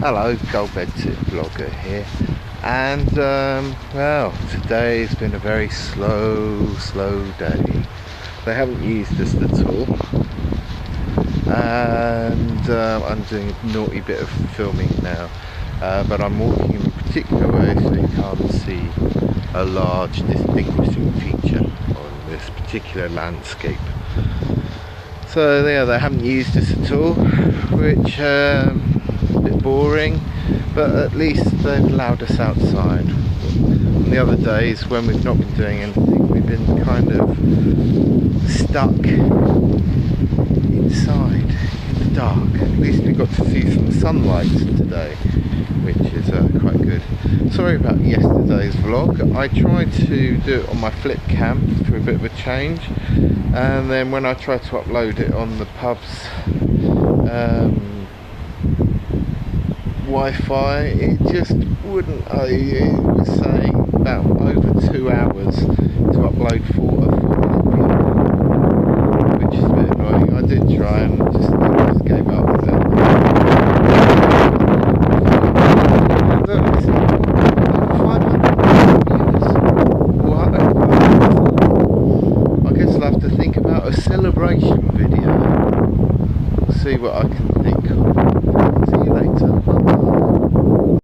Hello, Gold Bedsit Vlogger here, and well, today's been a very slow day. They haven't used us at all, and I'm doing a naughty bit of filming now, but I'm walking in a particular way so you can't see a large distinguishing feature on this particular landscape. So yeah, they haven't used us at all, which a bit boring, but at least they've allowed us outside. On the other days when we've not been doing anything, we've been kind of stuck inside in the dark. At least we got to see some sunlight today, which is quite good. Sorry about yesterday's vlog. I tried to do it on my flip cam for a bit of a change, and then when I tried to upload it on the pub's Wi-Fi, it just wouldn't. It was saying about over 2 hours to upload for a 4-minute vlog, which is a bit annoying. I did try and just gave up with it. Look, it's 500 views. What? I guess I'll have to think about a celebration video. See what I can think of. See you later. Bye.